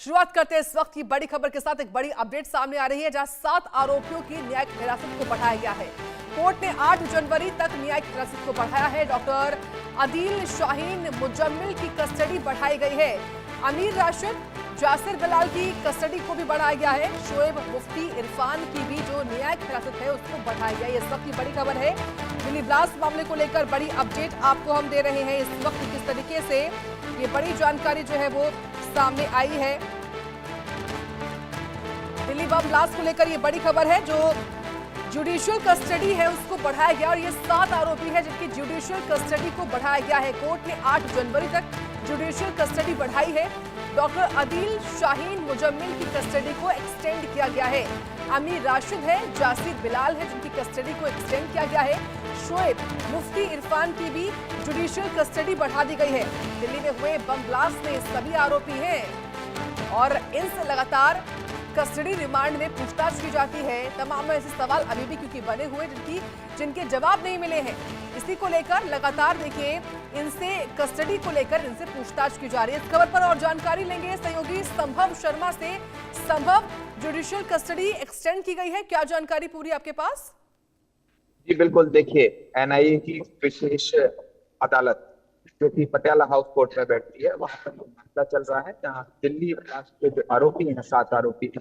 शुरुआत करते हैं इस वक्त की बड़ी खबर के साथ। एक बड़ी अपडेट सामने आ रही है जहां 7 आरोपियों की न्यायिक हिरासत को बढ़ाया गया है। कोर्ट ने 8 जनवरी तक न्यायिक हिरासत को बढ़ाया है। डॉक्टर आदिल शाहीन मुजम्मिल की कस्टडी बढ़ाई गई है। अमीर राशिद, जासिर बिलाल की कस्टडी को भी बढ़ाया गया है। शोएब मुफ्ती इरफान की भी जो न्यायिक हिरासत है उसको बढ़ाया गया है। इस वक्त की बड़ी खबर है। दिल्ली ब्लास्ट मामले को लेकर बड़ी अपडेट आपको हम दे रहे हैं। इस वक्त किस तरीके से ये बड़ी जानकारी जो है वो सामने आई है। दिल्ली बम ब्लास्ट को लेकर ये बड़ी खबर है। जो जुडिशियल कस्टडी है उसको बढ़ाया गया और ये 7 आरोपी है जिनकी जुडिशियल कस्टडी को बढ़ाया गया है। कोर्ट ने 8 जनवरी तक जुडिशियल कस्टडी बढ़ाई है। डॉक्टर आदिल शाहीन मुजम्मिल की कस्टडी को एक्सटेंड किया गया है। अमीर राशिद है, जासिर बिलाल है जिनकी कस्टडी को एक्सटेंड किया गया है। शोएब मुफ्ती इरफान की भी जुडिशियल कस्टडी बढ़ा दी गई है। दिल्ली में हुए बम ब्लास्ट में सभी आरोपी हैं और इनसे लगातार कस्टडी रिमांड में पूछताछ की जाती है। तमाम ऐसे सवाल अभी भी क्योंकि बने हुए जिनके जवाब नहीं मिले हैं, इसी को लेकर लगातार देखिए इनसे कस्टडी को लेकर इनसे पूछताछ की जा रही है। इस खबर पर और जानकारी लेंगे सहयोगी संभव शर्मा से। संभव, जुडिशियल कस्टडी एक्सटेंड की गई है, क्या जानकारी पूरी आपके पास? जी बिल्कुल, देखिए एनआईए की विशेष अदालत जो कि पटियाला हाउस कोर्ट में बैठती है, वहां पर मामला चल रहा है जहां दिल्ली ब्लास्ट के जो आरोपी हैं, 7 आरोपी की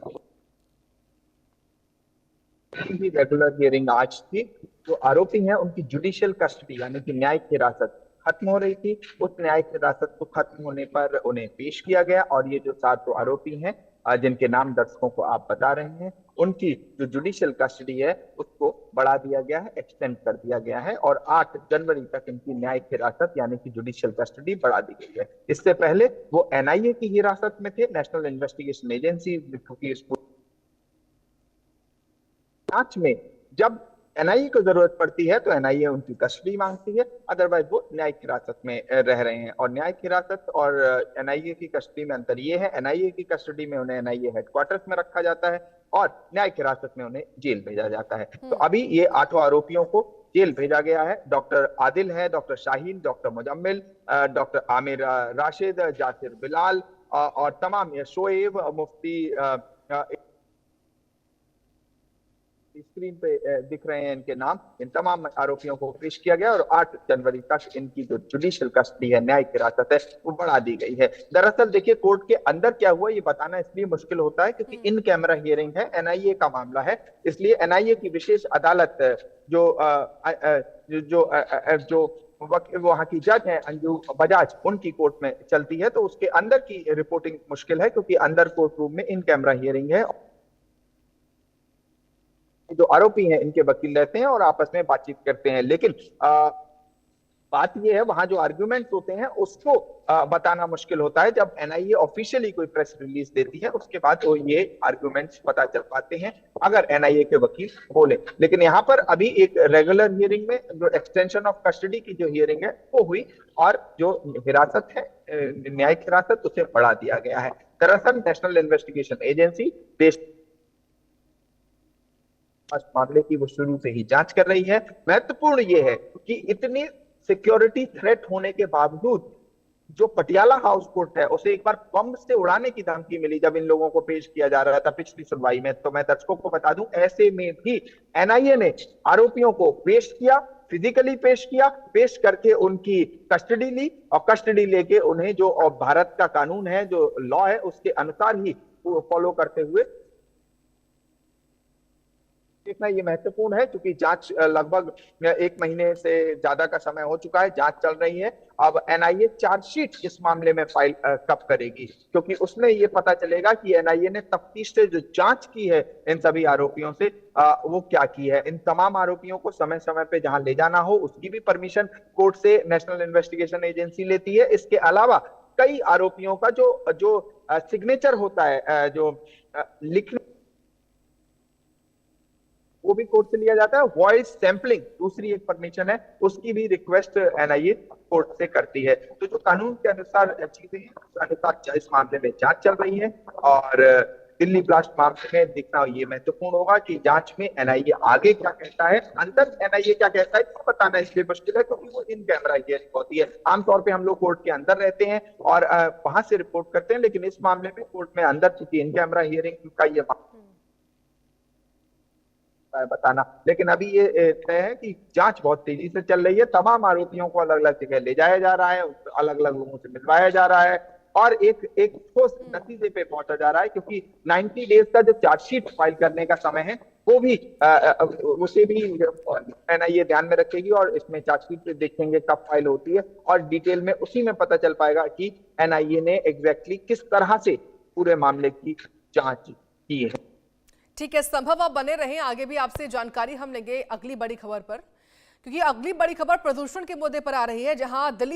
रेगुलर हियरिंग आज थी। जो आरोपी हैं उनकी जुडिशियल कस्टडी यानी कि न्यायिक हिरासत खत्म हो रही थी। उस न्यायिक हिरासत को खत्म होने पर उन्हें पेश किया गया और ये जो 7 आरोपी हैं जिनके नाम दर्शकों को आप बता रहे हैं, उनकी जो जुडिशियल कस्टडी है उसको बढ़ा दिया गया है, एक्सटेंड कर दिया गया है और 8 जनवरी तक इनकी न्यायिक हिरासत यानी कि जुडिशियल कस्टडी बढ़ा दी गई है। इससे पहले वो एनआईए की हिरासत में थे, नेशनल इन्वेस्टिगेशन एजेंसी की जांच में जब एनआईए को जरूरत पड़ती है तो एनआईए उनकी कस्टडी मांगती है, अदरवाइज वो न्यायिक हिरासत में रह रहे हैं। और न्यायिक हिरासत और एनआईए की कस्टडी में अंतर ये है, एनआईए की कस्टडी में उन्हें एनआईए हेडक्वार्टर्स में रखा जाता है और न्यायिक हिरासत में उन्हें जेल भेजा जाता है। तो अभी ये 8 आरोपियों को जेल भेजा गया है। डॉक्टर आदिल है, doctor Shaheen, doctor Muzammil, doctor Aamir Rashid, Jasir Bilal और तमाम शोएब मुफ्ती स्क्रीन पे दिख रहे हैं इनके नाम। इन तमाम आरोपियों को पेश किया गया और 8 जनवरी तक इनकी जो जुडिशियल कस्टडी है, न्यायिक हिरासत है, वो बढ़ा दी गई है। दरअसल देखिए कोर्ट के अंदर क्या हुआ ये बताना इसलिए मुश्किल होता है क्योंकि इन कैमरा हियरिंग है, एनआईए का मामला है, इसलिए एनआईए की विशेष अदालत जो वहां की जज है अंजू बजाज, उनकी कोर्ट में चलती है, तो उसके अंदर की रिपोर्टिंग मुश्किल है क्योंकि अंदर कोर्ट रूम में इन कैमरा हियरिंग है। जो आरोपी हैं इनके वकील रहते हैं और आपस में बातचीत करते हैं, लेकिन बात यह है वहां जो आर्गुमेंट्स होते हैं उसको बताना मुश्किल होता है। जब एनआईए ऑफिशियली कोई प्रेस रिलीज देती है उसके बाद वो ये आर्गुमेंट्स पता चल पाते हैं अगर एनआईए के वकील बोले। लेकिन यहाँ पर अभी एक रेगुलर हियरिंग में जो एक्सटेंशन ऑफ कस्टडी की जो हियरिंग है वो हुई और जो हिरासत है, न्यायिक हिरासत, उसे बढ़ा दिया गया है। दरअसल नेशनल इन्वेस्टिगेशन एजेंसी देश मामले की वो शुरू से ही जांच कर रही है। महत्वपूर्ण ये है कि इतनी सिक्योरिटी थ्रेट होने के बावजूद जो पटियाला हाउस कोर्ट है उसे एक बार बम से उड़ाने की धमकी मिली जब इन लोगों को पेश किया जा रहा था पिछली सुनवाई में। तो मैं दर्शकों को बता दूं, ऐसे में भी एनआईए ने आरोपियों को पेश किया, फिजिकली पेश किया, पेश करके उनकी कस्टडी ली और कस्टडी लेके उन्हें जो भारत का कानून है, जो लॉ है, उसके अनुसार ही फॉलो करते हुए देखना ये महत्वपूर्ण है क्योंकि जांच लगभग 1 महीने से ज्यादा का समय हो चुका है, जांच चल रही है। अब एनआईए चार्जशीट इस मामले में फाइल कब करेगी, क्योंकि उसमें ये पता चलेगा कि एनआईए ने तफ्तीश से जो जांच की है इन सभी आरोपियों से वो क्या की है। इन तमाम आरोपियों को समय समय पे जहां ले जाना हो उसकी भी परमिशन कोर्ट से नेशनल इन्वेस्टिगेशन एजेंसी लेती है। इसके अलावा कई आरोपियों का जो सिग्नेचर होता है, जो लिखने, वो भी कोर्ट से लिया जाता है। वॉइस सैंपलिंग दूसरी एक परमिशन है, उसकी भी रिक्वेस्ट एनआईए कोर्ट से करती है। तो जो कानून के अनुसार चीजें हैं उस अनुसार इस मामले में जांच चल रही है और दिल्ली ब्लास्ट मामले में दिखना ये महत्वपूर्ण होगा कि जांच में एनआईए आगे क्या कहता है, अंदर एनआईए क्या कहता है इसको बताना इसलिए मुश्किल है क्योंकि वो इन कैमरा हियरिंग होती है। आमतौर पे हम लोग कोर्ट के अंदर रहते हैं और वहां से रिपोर्ट करते हैं, लेकिन इस मामले में कोर्ट में अंदर चूंकि इन कैमरा हियरिंग का ये बताना, लेकिन अभी ये तय है कि जांच बहुत तेजी से चल रही है। तमाम आरोपियों को अलग अलग जगह ले जाया जा रहा है, अलग अलग लोगों से मिलवाया जा रहा है और एक ठोस नतीजे पे पहुंचा जा रहा है, क्योंकि 90 डेज का जो चार्जशीट फाइल करने का समय है वो भी उसे भी एनआईए ध्यान में रखेगी और इसमें चार्जशीट देखेंगे कब फाइल होती है और डिटेल में उसी में पता चल पाएगा कि एनआईए ने एग्जैक्टली किस तरह से पूरे मामले की जांच की है। ठीक है, संभव आप बने रहें, आगे भी आपसे जानकारी हम लेंगे अगली बड़ी खबर पर, क्योंकि अगली बड़ी खबर प्रदूषण के मुद्दे पर आ रही है, जहां दिल्ली